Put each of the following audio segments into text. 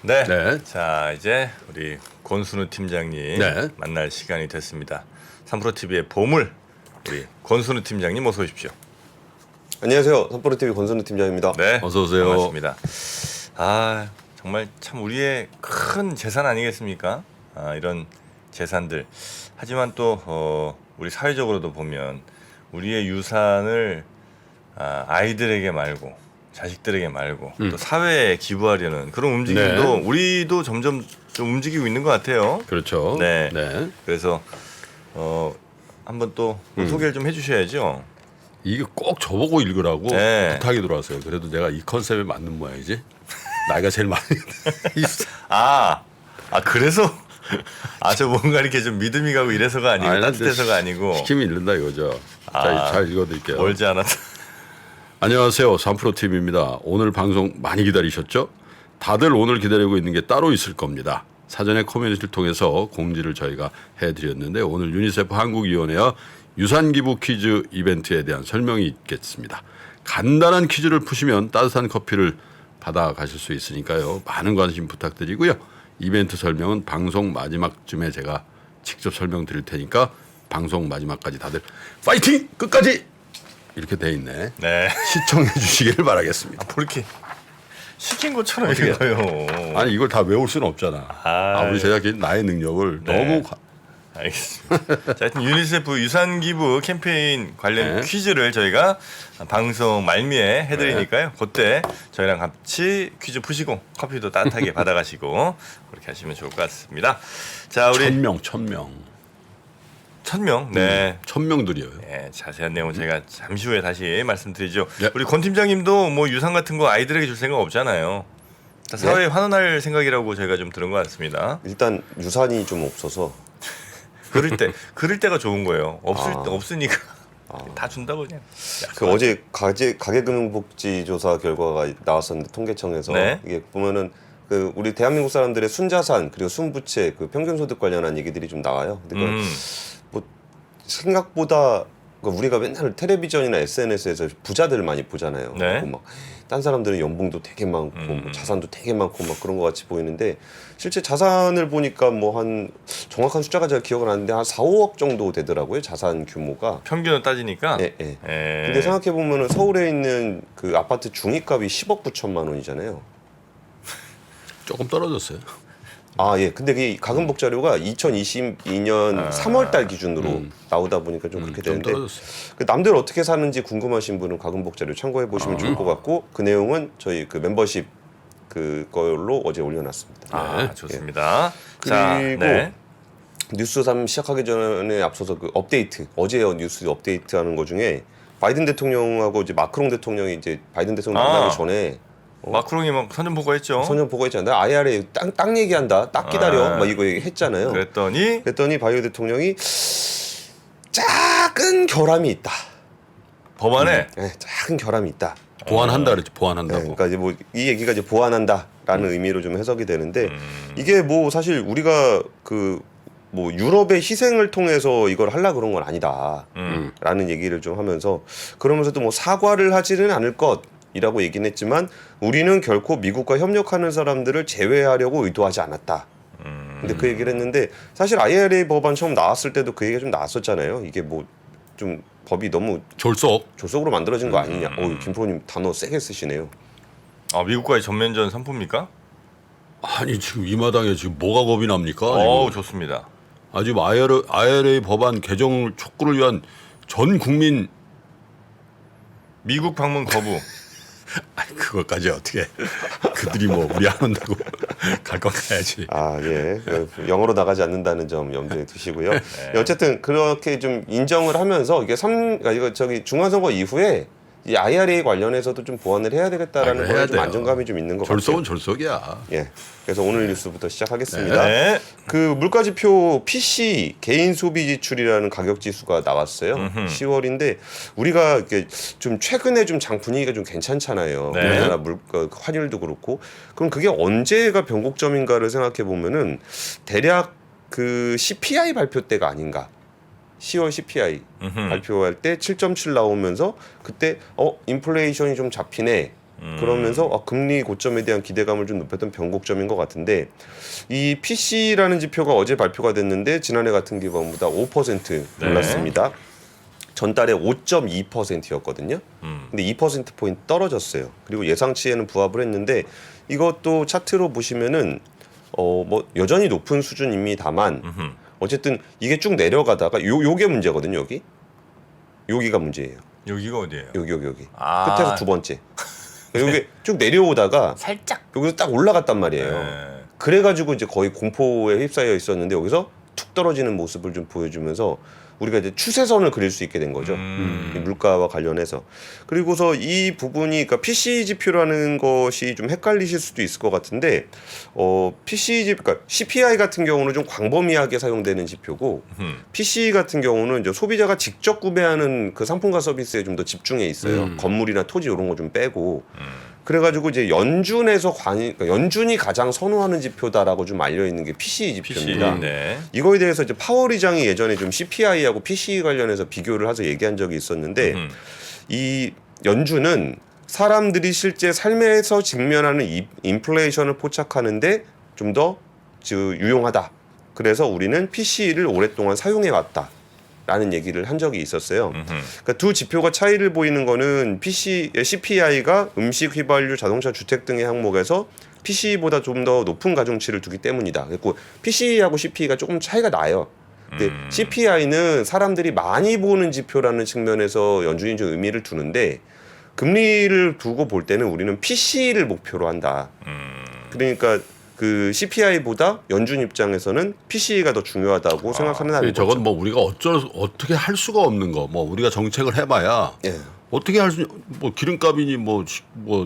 네. 네. 자, 이제 우리 권순우 팀장님 네. 만날 시간이 됐습니다. 3프로TV의 보물 우리 권순우 팀장님 어서 오십시오. 안녕하세요. 3프로TV 권선우 팀장입니다. 네. 어서 오세요. 반갑습니다. 아, 정말 참 우리의 큰 재산 아니겠습니까? 아, 이런 재산들. 하지만 또 우리 사회적으로도 보면 우리의 유산을 아이들에게 말고 자식들에게 말고 또 사회에 기부하려는 그런 움직임도 네. 우리도 점점 좀 움직이고 있는 것 같아요. 그렇죠. 네. 네. 그래서 한번 또 소개를 좀 해주셔야죠. 이게 꼭 저보고 읽으라고 네. 부탁이 들어왔어요. 그래도 내가 이 컨셉에 맞는 모양이지. 나이가 제일 많이. 그래서 저 뭔가 이렇게 좀 믿음이 가고 이래서가 아니고 아니, 따뜻해서가 아니고 시키면 읽는다 이거죠. 자, 잘 읽어드릴게요. 멀지 않았다. 안녕하세요. 3프로TV입니다. 오늘 방송 많이 기다리셨죠? 다들 오늘 기다리고 있는 게 따로 있을 겁니다. 사전에 커뮤니티를 통해서 공지를 저희가 해드렸는데 오늘 유니세프 한국위원회와 유산기부 퀴즈 이벤트에 대한 설명이 있겠습니다. 간단한 퀴즈를 푸시면 따뜻한 커피를 받아가실 수 있으니까요. 많은 관심 부탁드리고요. 이벤트 설명은 방송 마지막쯤에 제가 직접 설명드릴 테니까 방송 마지막까지 다들 파이팅! 끝까지! 이렇게 돼 있네. 네. 시청해 주시길 바라겠습니다. 그렇게 시킨 것처럼 읽어요. 아니 이걸 다 외울 수는 없잖아. 우리 제작진 나의 능력을 네. 너무 알겠습니다. 자, 하여튼 유니세프 유산기부 캠페인 관련 네. 퀴즈를 저희가 방송 말미에 해드리니까요. 그때 저희랑 같이 퀴즈 푸시고 커피도 따뜻하게 받아가시고 그렇게 하시면 좋을 것 같습니다. 자, 우리 1000명. 1000명. 네. 1000명들이에요. 네, 자세한 내용은 제가 잠시 후에 다시 말씀드리죠. 네. 우리 권 팀장님도 뭐 유산 같은 거 아이들에게 줄 생각 없잖아요. 사회에 환원할 생각이라고 저희가 좀 들은 것 같습니다. 일단 유산이 좀 없어서 그럴 때가 좋은 거예요. 없으니까 다 준다고 그냥. 그 어제 가계금융복지조사 결과가 나왔었는데 통계청에서 네. 이게 보면은 그 우리 대한민국 사람들의 순자산 그리고 순부채 그 평균소득 관련한 얘기들이 좀 나와요. 근데 뭐 생각보다 우리가 맨날 텔레비전이나 SNS에서 부자들을 많이 보잖아요. 네. 막 딴 사람들은 연봉도 되게 많고 뭐 자산도 되게 많고 막 그런 것 같이 보이는데 실제 자산을 보니까 뭐 한 정확한 숫자가 제가 기억은 안 나는데 한 4, 5억 정도 되더라고요. 자산 규모가. 평균을 따지니까. 예, 예. 근데 생각해 보면은 서울에 있는 그 아파트 중위값이 10억 9천만 원이잖아요. 조금 떨어졌어요. 예. 근데 그 가금복 자료가 2022년 3월 달 기준으로 나오다 보니까 좀 그렇게 좀 되는데 떨어졌어요. 그 남들 어떻게 사는지 궁금하신 분은 가금복 자료 참고해 보시면 좋을 것 같고 그 내용은 저희 그 멤버십 그걸로 어제 올려놨습니다. 좋습니다. 그리고 네. 뉴스 3 시작하기 전에 앞서서 그 업데이트 어제 뉴스 업데이트하는 거 중에 바이든 대통령하고 이제 마크롱 대통령이 이제 바이든 대통령 만나기 전에 마크롱이 막 선전포고했죠. 선전 보고했잖아요. IRA 땅 얘기한다. 딱 기다려. 막 이거 얘기했잖아요. 그랬더니 바이든 대통령이 작은 결함이 있다. 법안에 네, 작은 결함이 있다. 보완한다 그랬지. 네, 보완한다고. 그러니까 이제 뭐 이 얘기가 이제 보완한다라는 의미로 좀 해석이 되는데 이게 뭐 사실 우리가 그 뭐 유럽의 희생을 통해서 이걸 하려 그런 건 아니다라는 얘기를 좀 하면서 그러면서도 뭐 사과를 하지는 않을 것이라고 얘기는 했지만 우리는 결코 미국과 협력하는 사람들을 제외하려고 의도하지 않았다. 근데 그 얘기를 했는데 사실 IRA 법안 처음 나왔을 때도 그 얘기가 좀 나왔었잖아요. 이게 뭐 좀 법이 너무 졸속으로 만들어진 거 아니냐. 김프로님 단어 세게 쓰시네요. 미국과의 전면전 선포입니까? 아니 지금 이 마당에 지금 뭐가 겁이 납니까? 좋습니다. 지금 IRA 법안 개정 촉구를 위한 전 국민 미국 방문 거부. 그것까지 어떻게 그들이 뭐 우리 안 온다고 갈 건 가야지. 예. 영어로 나가지 않는다는 점 염두에 두시고요. 어쨌든 그렇게 좀 인정을 하면서 이게 중간선거 이후에 이 IRA 관련해서도 좀 보완을 해야 되겠다라는 거에 좀 안정감이 좀 있는 것 같아요. 졸속은 졸속이야. 예. 그래서 오늘 뉴스부터 시작하겠습니다. 네. 그 물가지표 PC 개인 소비 지출이라는 가격 지수가 나왔어요. 10월인데 우리가 이렇게 좀 최근에 좀 장 분위기가 좀 괜찮잖아요. 네. 우리나라 환율도 그렇고. 그럼 그게 언제가 변곡점인가를 생각해 보면은 대략 그 CPI 발표 때가 아닌가. 10월 CPI 발표할 때 7.7 나오면서 그때 인플레이션이 좀 잡히네. 그러면서 금리 고점에 대한 기대감을 좀 높였던 변곡점인 것 같은데 이 PC라는 지표가 어제 발표가 됐는데 지난해 같은 기간보다 5% 올랐습니다. 전달에 5.2%였거든요. 근데 2%포인트 떨어졌어요. 그리고 예상치에는 부합을 했는데 이것도 차트로 보시면은 뭐 여전히 높은 수준입니다만 어쨌든 이게 쭉 내려가다가 요게 문제거든요. 여기가 문제예요. 여기가 어디예요? 여기. 아. 끝에서 두 번째. 여기 쭉 내려오다가 살짝. 여기서 딱 올라갔단 말이에요. 네. 그래가지고 이제 거의 공포에 휩싸여 있었는데 여기서 툭 떨어지는 모습을 좀 보여주면서 우리가 이제 추세선을 그릴 수 있게 된 거죠. 이 물가와 관련해서. 그리고서 이 부분이 그러니까 PC 지표라는 것이 좀 헷갈리실 수도 있을 것 같은데 그러니까 CPI 같은 경우는 좀 광범위하게 사용되는 지표고 PC 같은 경우는 이제 소비자가 직접 구매하는 그 상품과 서비스에 좀 더 집중해 있어요. 건물이나 토지 이런 거 좀 빼고. 그래가지고 이제 연준에서 그러니까 연준이 가장 선호하는 지표다라고 좀 알려 있는 게 PC 지표입니다. 네. 이거에 대해서 이제 파월 의장이 예전에 좀 CPI하고 PC 관련해서 비교를 해서 얘기한 적이 있었는데 이 연준은 사람들이 실제 삶에서 직면하는 인플레이션을 포착하는데 좀 더 유용하다. 그래서 우리는 PC를 오랫동안 사용해 왔다. 라는 얘기를 한 적이 있었어요. 그러니까 두 지표가 차이를 보이는 거는 CPI가 음식, 휘발유, 자동차, 주택 등의 항목에서 PC보다 좀 더 높은 가중치를 두기 때문이다. 그리고 PC하고 CPI가 조금 차이가 나요. 근데 CPI는 사람들이 많이 보는 지표라는 측면에서 연준이 좀 의미를 두는데 금리를 두고 볼 때는 우리는 PC를 목표로 한다. 그러니까 그 CPI보다 연준 입장에서는 PC가 더 중요하다고 생각하는 거죠. 저건 뭐 우리가 어떻게 할 수가 없는 거. 뭐 우리가 정책을 해봐야 예. 어떻게 뭐 기름값이니 뭐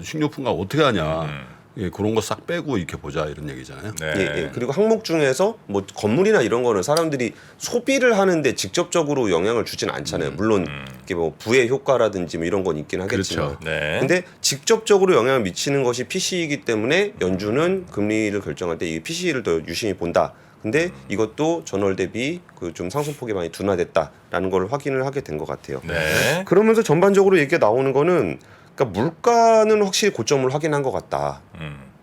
식료품값 어떻게 하냐. 예, 그런 거 싹 빼고 이렇게 보자 이런 얘기잖아요. 네. 예. 그리고 항목 중에서 뭐 건물이나 이런 거는 사람들이 소비를 하는데 직접적으로 영향을 주지는 않잖아요. 물론 이게 뭐 부의 효과라든지 뭐 이런 건 있긴 하겠지만. 그렇죠. 네. 근데 직접적으로 영향을 미치는 것이 PC이기 때문에 연준은 금리를 결정할 때 이 PC를 더 유심히 본다. 근데 이것도 전월 대비 그 좀 상승폭이 많이 둔화됐다라는 걸 확인을 하게 된 것 같아요. 네. 그러면서 전반적으로 얘기가 나오는 거는 그러니까 물가는 확실히 고점을 확인한 것 같다.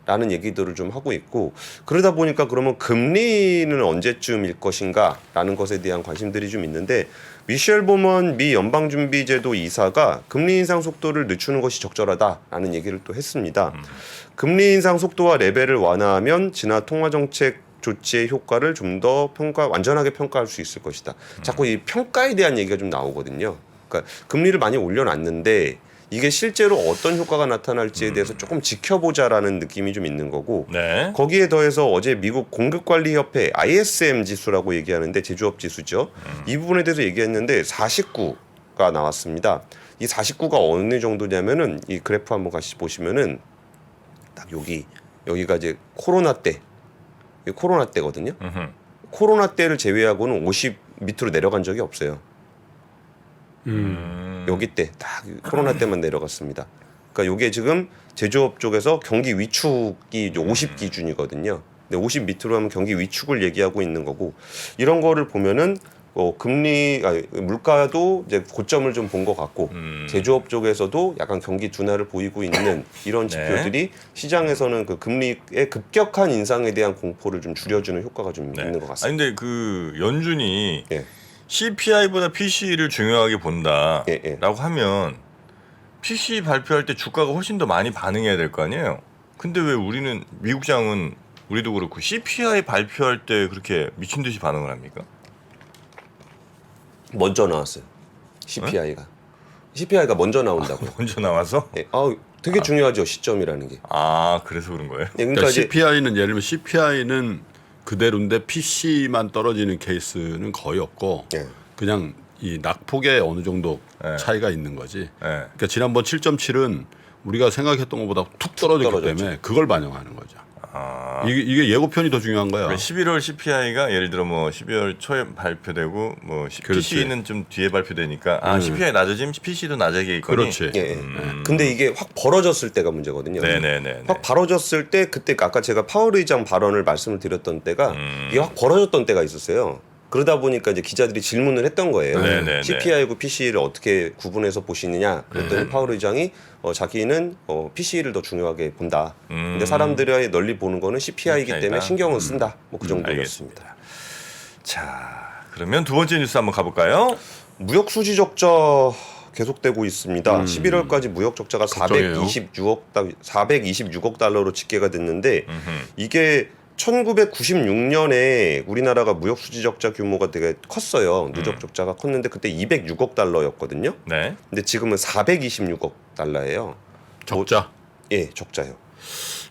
라는 얘기들을 좀 하고 있고 그러다 보니까 그러면 금리는 언제쯤일 것인가 라는 것에 대한 관심들이 좀 있는데 미셸 보먼 미 연방준비제도 이사가 금리 인상 속도를 늦추는 것이 적절하다라는 얘기를 또 했습니다. 금리 인상 속도와 레벨을 완화하면 지나 통화정책 조치의 효과를 좀 더 완전하게 평가할 수 있을 것이다. 자꾸 이 평가에 대한 얘기가 좀 나오거든요. 그러니까 금리를 많이 올려놨는데 이게 실제로 어떤 효과가 나타날지에 대해서 조금 지켜보자라는 느낌이 좀 있는 거고 네. 거기에 더해서 어제 미국 공급관리협회 ISM 지수라고 얘기하는데 제조업 지수죠. 이 부분에 대해서 얘기했는데 49가 나왔습니다. 이 49가 어느 정도냐면은 이 그래프 한번 같이 보시면은 딱 여기가 이제 코로나 때거든요. 코로나 때를 제외하고는 50 밑으로 내려간 적이 없어요. 여기 때 딱 코로나 때만 내려갔습니다. 그러니까 이게 지금 제조업 쪽에서 경기 위축이 50 기준이거든요. 근데 50 밑으로 하면 경기 위축을 얘기하고 있는 거고 이런 거를 보면은 물가도 이제 고점을 좀 본 것 같고 제조업 쪽에서도 약간 경기 둔화를 보이고 있는 이런 지표들이 시장에서는 그 금리의 급격한 인상에 대한 공포를 좀 줄여주는 효과가 좀 있는 것 같습니다. 아니 근데 그 연준이 예. CPI보다 PC를 중요하게 본다라고 예. 하면 PC 발표할 때 주가가 훨씬 더 많이 반응해야 될 거 아니에요. 근데 왜 우리는 미국장은 우리도 그렇고 CPI 발표할 때 그렇게 미친 듯이 반응을 합니까? 먼저 나왔어요. CPI가. CPI가 먼저 나온다고요. 먼저 나와서? 예. 되게 중요하죠. 시점이라는 게. 아 그래서 그런 거예요? 예, 그러니까 이제 CPI는 예를 들면 CPI는 그대로인데 PC만 떨어지는 케이스는 거의 없고 예. 그냥 이 낙폭에 어느 정도 네. 차이가 있는 거지. 네. 그러니까 지난번 7.7은 우리가 생각했던 것보다 툭 떨어졌기 떨어졌죠. 때문에 그걸 반영하는 거죠. 아. 이게 예고편이 더 중요한 거야. 그러니까 11월 CPI가 예를 들어 뭐 12월 초에 발표되고 뭐 그렇지. PC는 좀 뒤에 발표되니까 CPI 낮아지면 PC도 낮아지겠거니. 그렇지. 예. 근데 이게 확 벌어졌을 때가 문제거든요. 네네네. 확 벌어졌을 때 그때 아까 제가 파월 의장 발언을 말씀을 드렸던 때가 이게 확 벌어졌던 때가 있었어요. 그러다 보니까 이제 기자들이 질문을 했던 거예요. 네네네. CPI하고 PCE를 어떻게 구분해서 보시느냐. 그랬더니 파월 의장이 자기는 PCE를 더 중요하게 본다. 근데 사람들이 널리 보는 거는 CPI이기 때문에 CPI 다. 신경을 쓴다. 뭐 그 정도였습니다. 자, 그러면 두 번째 뉴스 한번 가볼까요? 무역 수지 적자 계속되고 있습니다. 11월까지 무역 적자가 걱정이에요. 426억 달러로 집계가 됐는데 이게 1996년에 우리나라가 무역 수지 적자 규모가 되게 컸어요. 누적 적자가 컸는데 그때 206억 달러였거든요. 네. 근데 지금은 426억 달러예요. 적자. 예, 적자요.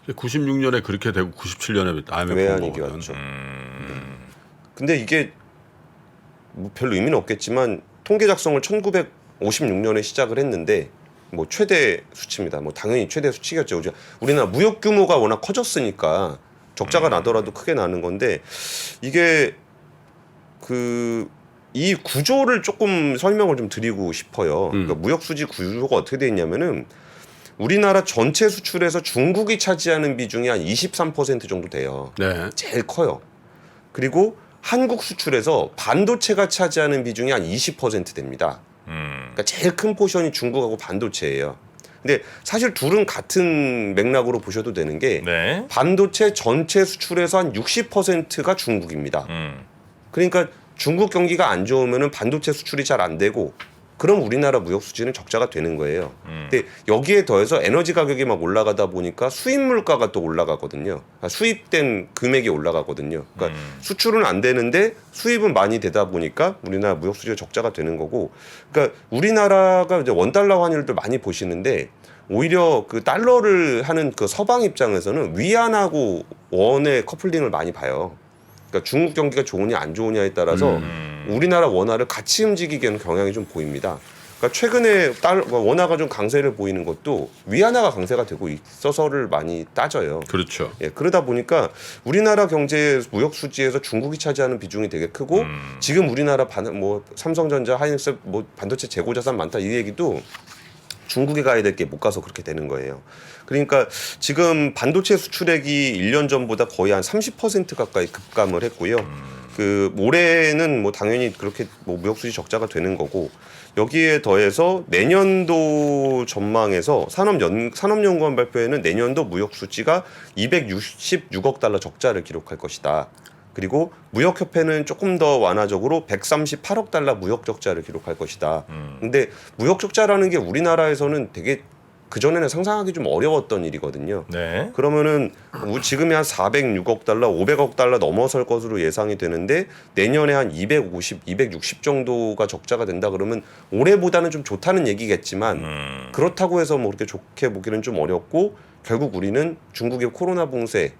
96년에 그렇게 되고 97년에 IMF 외환위기 온 왔죠. 음. 근데 이게 뭐 별로 의미는 없겠지만 통계 작성을 1956년에 시작을 했는데 뭐 최대 수치입니다. 뭐 당연히 최대 수치겠죠. 우리나라 무역 규모가 워낙 커졌으니까 적자가 나더라도 크게 나는 건데 이게 이 구조를 조금 설명을 좀 드리고 싶어요. 그러니까 무역 수지 구조가 어떻게 돼 있냐면은 우리나라 전체 수출에서 중국이 차지하는 비중이 한 23% 정도 돼요. 네. 제일 커요. 그리고 한국 수출에서 반도체가 차지하는 비중이 한 20% 됩니다. 그러니까 제일 큰 포션이 중국하고 반도체예요. 근데 사실 둘은 같은 맥락으로 보셔도 되는 게 네. 반도체 전체 수출에서 한 60%가 중국입니다. 그러니까 중국 경기가 안 좋으면은 반도체 수출이 잘 안 되고 그럼 우리나라 무역 수지는 적자가 되는 거예요. 근데 여기에 더해서 에너지 가격이 막 올라가다 보니까 수입 물가가 또 올라가거든요. 그러니까 수입된 금액이 올라가거든요. 그러니까 수출은 안 되는데 수입은 많이 되다 보니까 우리나라 무역 수지가 적자가 되는 거고. 그러니까 우리나라가 이제 원달러 환율도 많이 보시는데 오히려 그 달러를 하는 그 서방 입장에서는 위안하고 원의 커플링을 많이 봐요. 그러니까 중국 경기가 좋으냐 안 좋으냐에 따라서 우리나라 원화를 같이 움직이게 하는 경향이 좀 보입니다. 그러니까 최근에 원화가 좀 강세를 보이는 것도 위안화가 강세가 되고 있어서를 많이 따져요. 그렇죠. 예, 그러다 보니까 우리나라 경제 무역 수지에서 중국이 차지하는 비중이 되게 크고 지금 우리나라 뭐 삼성전자, 하이닉스 뭐 반도체 재고 자산 많다 이 얘기도 중국에 가야 될 게 못 가서 그렇게 되는 거예요. 그러니까 지금 반도체 수출액이 1년 전보다 거의 한 30% 가까이 급감을 했고요. 그 올해는 뭐 당연히 그렇게 뭐 무역 수지 적자가 되는 거고 여기에 더해서 내년도 전망에서 산업연구원 발표에는 내년도 무역 수지가 266억 달러 적자를 기록할 것이다. 그리고 무역협회는 조금 더 완화적으로 138억 달러 무역 적자를 기록할 것이다. 근데 무역 적자라는 게 우리나라에서는 되게 그전에는 상상하기 좀 어려웠던 일이거든요. 네. 그러면은 지금이 한 406억 달러, 500억 달러 넘어설 것으로 예상이 되는데 내년에 한 250, 260 정도가 적자가 된다 그러면 올해보다는 좀 좋다는 얘기겠지만 그렇다고 해서 뭐 그렇게 좋게 보기는 좀 어렵고 결국 우리는 중국의 코로나 봉쇄를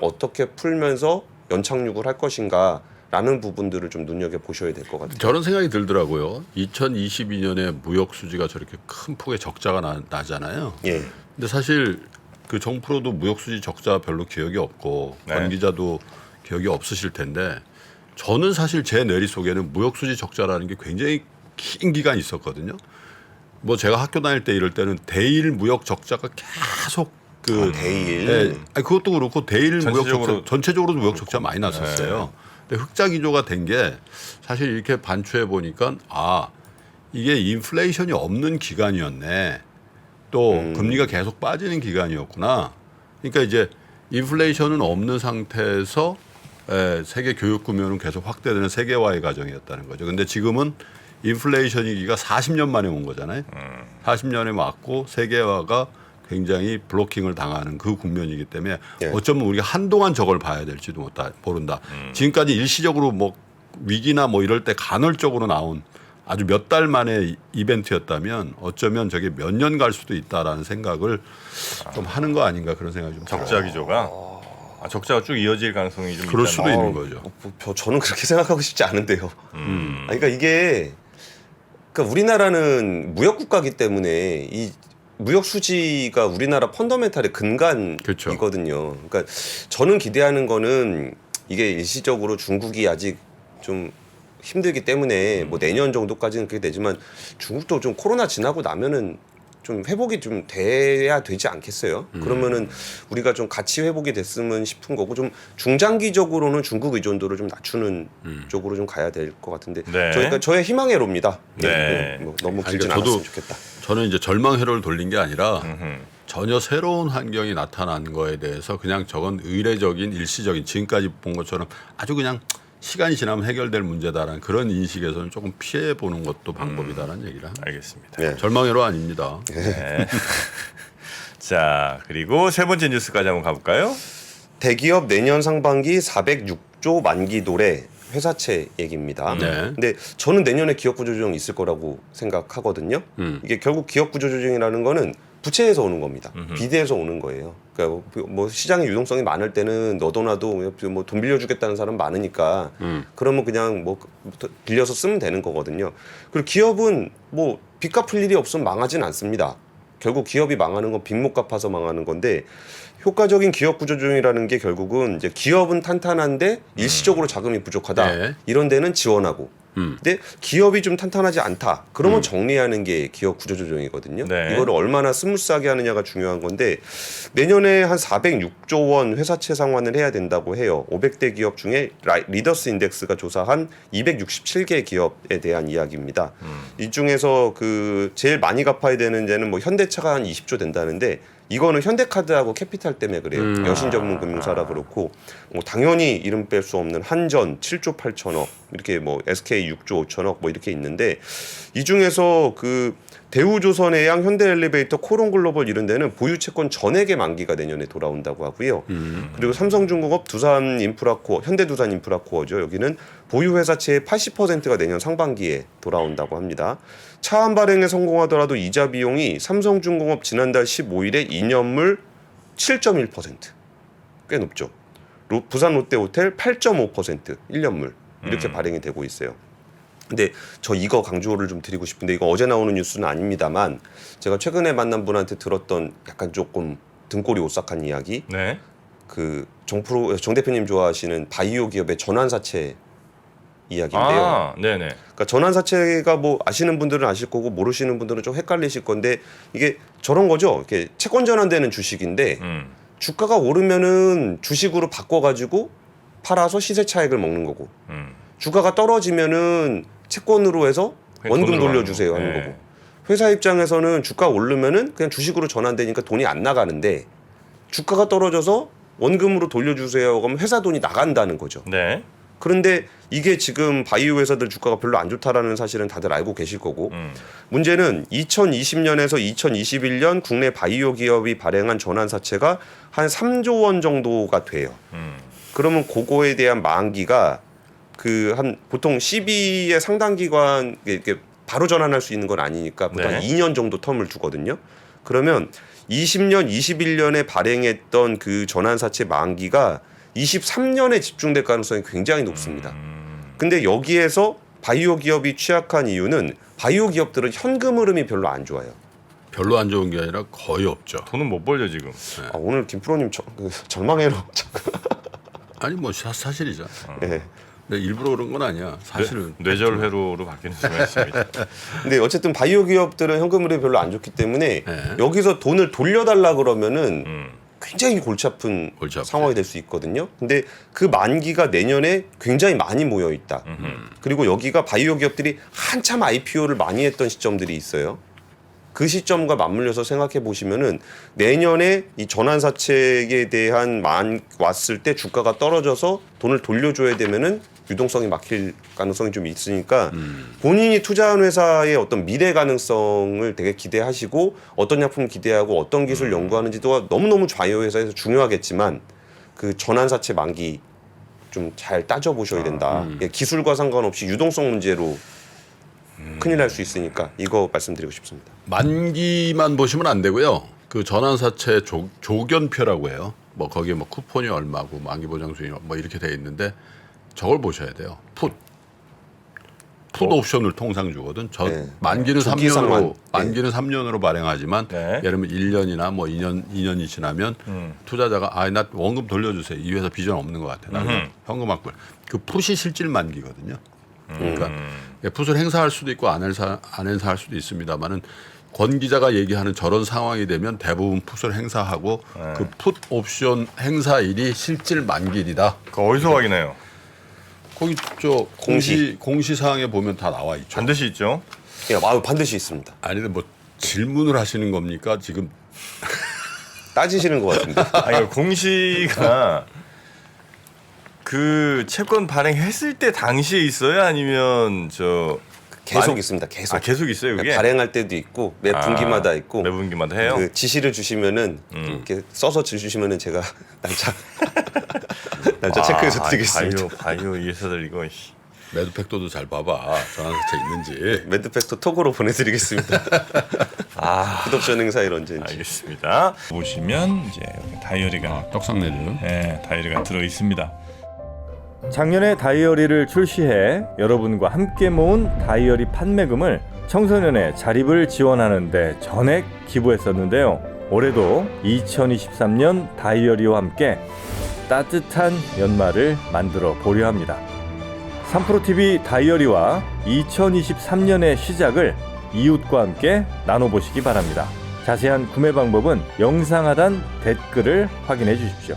어떻게 풀면서 연착륙을 할 것인가라는 부분들을 좀 눈여겨 보셔야 될 것 같아요. 저런 생각이 들더라고요. 2022년에 무역 수지가 저렇게 큰 폭의 적자가 나잖아요. 예. 근데 사실 그 정프로도 무역 수지 적자 별로 기억이 없고 네. 권 기자도 기억이 없으실 텐데 저는 사실 제 뇌리 속에는 무역 수지 적자라는 게 굉장히 긴 기간이 있었거든요. 뭐 제가 학교 다닐 때 이럴 때는 대일 무역 적자가 계속 대일. 네, 아니 그것도 그렇고 대일 무역 전체적으로- 적자 전체적으로도 무역 적자 많이 났었어요. 근데 흑자 기조가 된 게 사실 이렇게 반추해 보니까 아 이게 인플레이션이 없는 기간이었네. 또 금리가 계속 빠지는 기간이었구나. 그러니까 이제 인플레이션은 없는 상태에서 세계 교육 규모는 계속 확대되는 세계화의 과정이었다는 거죠. 근데 지금은 인플레이션 위기가 40년 만에 온 거잖아요. 40년에 왔고 세계화가 굉장히 블로킹을 당하는 그 국면이기 때문에 예. 어쩌면 우리가 한동안 저걸 봐야 될지도 모른다. 지금까지 일시적으로 뭐 위기나 뭐 이럴 때 간헐적으로 나온 아주 몇 달 만의 이벤트였다면 어쩌면 저게 몇 년 갈 수도 있다라는 생각을 좀 하는 거 아닌가 그런 생각이 좀 적자 기조가 적자가 쭉 이어질 가능성이 좀 그럴 있다는 수도 있는 거죠. 저는 그렇게 생각하고 싶지 않은데요. 그러니까 이게 그러니까 우리나라는 무역 국가이기 때문에 이 무역 수지가 우리나라 펀더멘탈의 근간이거든요. 그러니까 저는 기대하는 거는 이게 일시적으로 중국이 아직 좀 힘들기 때문에 뭐 내년 정도까지는 그렇게 되지만 중국도 좀 코로나 지나고 나면은 좀 회복이 좀 돼야 되지 않겠어요? 그러면은 우리가 좀 같이 회복이 됐으면 싶은 거고 좀 중장기적으로는 중국 의존도를 좀 낮추는 쪽으로 좀 가야 될 것 같은데 네. 그러니까 저의 희망의 로입니다. 네. 뭐 너무 아니, 길진 그러니까 저도 않았으면 좋겠다. 저는 이제 절망 회로를 돌린 게 아니라 음흠. 전혀 새로운 환경이 나타난 거에 대해서 그냥 저건 의례적인 일시적인 지금까지 본 것처럼 아주 그냥 시간이 지나면 해결될 문제다라는 그런 인식에서는 조금 피해 보는 것도 방법이다라는 얘기를 합니다. 알겠습니다. 네. 절망 회로 아닙니다. 네. 자, 그리고 세 번째 뉴스까지 한번 가볼까요? 대기업 내년 상반기 406조 만기 도래 회사채 얘기입니다. 네. 근데 저는 내년에 기업 구조조정 있을 거라고 생각하거든요. 이게 결국 기업 구조조정이라는 거는 부채에서 오는 겁니다. 비대에서 오는 거예요. 그러니까 뭐 시장의 유동성이 많을 때는 너도 나도 뭐 돈 빌려주겠다는 사람 많으니까 그러면 그냥 뭐 빌려서 쓰면 되는 거거든요. 그리고 기업은 뭐 빚 갚을 일이 없으면 망하진 않습니다. 결국 기업이 망하는 건 빚 못 갚아서 망하는 건데 효과적인 기업 구조조정이라는 게 결국은 이제 기업은 탄탄한데 일시적으로 자금이 부족하다. 네. 이런 데는 지원하고. 근데 기업이 좀 탄탄하지 않다. 그러면 정리하는 게 기업 구조조정이거든요. 네. 이거를 얼마나 스무스하게 하느냐가 중요한 건데 내년에 한 406조 원 회사채 상환을 해야 된다고 해요. 500대 기업 중에 리더스 인덱스가 조사한 267개 기업에 대한 이야기입니다. 이 중에서 그 제일 많이 갚아야 되는 데는 뭐 현대차가 한 20조 된다는데 이거는 현대카드하고 캐피탈 때문에 그래요. 여신 전문 금융사라 그렇고 뭐 당연히 이름 뺄 수 없는 한전 7조 8천억 이렇게 뭐 SK 6조 5천억 뭐 이렇게 있는데 이 중에서 그 대우조선해양, 현대엘리베이터, 코론글로벌 이런 데는 보유 채권 전액의 만기가 내년에 돌아온다고 하고요. 그리고 삼성중공업, 두산인프라코어, 현대두산인프라코어죠. 여기는 보유 회사채의 80%가 내년 상반기에 돌아온다고 합니다. 차환 발행에 성공하더라도 이자 비용이 삼성중공업 지난달 15일에 2년물 7.1%. 꽤 높죠. 부산 롯데호텔 8.5% 1년물 이렇게 발행이 되고 있어요. 근데 저 이거 강조를 좀 드리고 싶은데 이거 어제 나오는 뉴스는 아닙니다만 제가 최근에 만난 분한테 들었던 약간 조금 등골이 오싹한 이야기. 네. 그 정 대표님 좋아하시는 바이오 기업의 전환사채 이야기인데요. 아, 네네. 그러니까 전환사채가 뭐 아시는 분들은 아실 거고 모르시는 분들은 좀 헷갈리실 건데 이게 저런 거죠. 이렇게 채권 전환되는 주식인데 주가가 오르면은 주식으로 바꿔가지고 팔아서 시세 차익을 먹는 거고 주가가 떨어지면은 채권으로 해서 원금 돈으로 돌려주세요 하는 하는 거. 거고 회사 입장에서는 주가 오르면은 그냥 주식으로 전환되니까 돈이 안 나가는데 주가가 떨어져서 원금으로 돌려주세요 하면 회사 돈이 나간다는 거죠. 네. 그런데 이게 지금 바이오 회사들 주가가 별로 안 좋다라는 사실은 다들 알고 계실 거고 문제는 2020년에서 2021년 국내 바이오 기업이 발행한 전환사채가 한 3조 원 정도가 돼요. 그러면 그거에 대한 만기가 그 한 보통 CB의 상당 기간 이렇게 바로 전환할 수 있는 건 아니니까 보통 네. 한 2년 정도 텀을 두거든요. 그러면 20년, 21년에 발행했던 그 전환사채 만기가 23년에 집중될 가능성이 굉장히 높습니다. 근데 여기에서 바이오 기업이 취약한 이유는 바이오 기업들은 현금 흐름이 별로 안 좋아요. 별로 안 좋은 게 아니라 거의 없죠. 돈은 못 벌려 지금. 아, 오늘 김프로님 절망해로. 아니 뭐 사실이죠. 예. 근데 일부러 그런 건 아니야. 사실은 뇌절 회로로 바뀌는 수가 있습니다. 근데 어쨌든 바이오 기업들은 현금 흐름이 별로 안 좋기 때문에 네. 여기서 돈을 돌려달라 그러면은 굉장히 골치 아픈 골치 아프죠. 상황이 될 수 있거든요. 근데 그 만기가 내년에 굉장히 많이 모여 있다. 그리고 여기가 바이오 기업들이 한참 IPO를 많이 했던 시점들이 있어요. 그 시점과 맞물려서 생각해 보시면은 내년에 이 전환사채에 대한 왔을 때 주가가 떨어져서 돈을 돌려줘야 되면은 유동성이 막힐 가능성이 좀 있으니까 본인이 투자한 회사의 어떤 미래 가능성을 되게 기대하시고 어떤 약품 기대하고 어떤 기술 연구하는지도 너무너무 좌우해서 중요하겠지만 그 전환사채 만기 좀 잘 따져보셔야 된다. 예, 기술과 상관없이 유동성 문제로 큰일 날 수 있으니까 이거 말씀드리고 싶습니다. 만기만 보시면 안 되고요. 그 전환사채 조견표라고 해요. 뭐 거기에 뭐 쿠폰이 얼마고 만기 보장 수익 뭐 이렇게 돼 있는데 저걸 보셔야 돼요. 풋 옵션을 통상 주거든. 네. 만기는 조기 상환. 3년으로 발행하지만 네. 예를 들면 1년이나 뭐 2년이 지나면 투자자가 나 원금 돌려주세요. 이 회사 비전 없는 것 같아. 나는 현금 확보. 그 풋이 실질 만기거든요. 그러니까 풋을 행사할 수도 있고 안 행사할 수도 있습니다만은 권 기자가 얘기하는 저런 상황이 되면 대부분 풋을 행사하고 그 풋 옵션 행사일이 실질 만기일이다. 그 어디서 확인해요? 거기 저 공시사항에 보면 다 나와 있죠. 반드시 있죠. 예, 반드시 있습니다. 아니 근데 뭐 질문을 하시는 겁니까 지금? 따지시는 것 같은데. 아니 공시가 그 채권 발행했을 때 당시에 있어요? 아니면 저 계속 있습니다. 계속. 계속 있어요 그게? 발행할 때도 있고 매 분기마다 있고. 매 분기마다 해요? 그 지시를 주시면은 이렇게 써서 주시면은 제가 날짜 체크해서 드리겠습니다. 바이오 이사들 이거. 매드팩도도 잘 봐봐. 전화기차 있는지. 매드팩도 톡으로 보내드리겠습니다. 풋옵션 행사일 언제인지. 알겠습니다. 보시면 이제 여기 다이어리가 떡상내드. 네, 다이어리가 들어 있습니다. 작년에 다이어리를 출시해 여러분과 함께 모은 다이어리 판매금을 청소년의 자립을 지원하는 데 전액 기부했었는데요. 올해도 2023년 다이어리와 함께 따뜻한 연말을 만들어 보려 합니다. 3프로TV 다이어리와 2023년의 시작을 이웃과 함께 나눠보시기 바랍니다. 자세한 구매 방법은 영상 하단 댓글을 확인해 주십시오.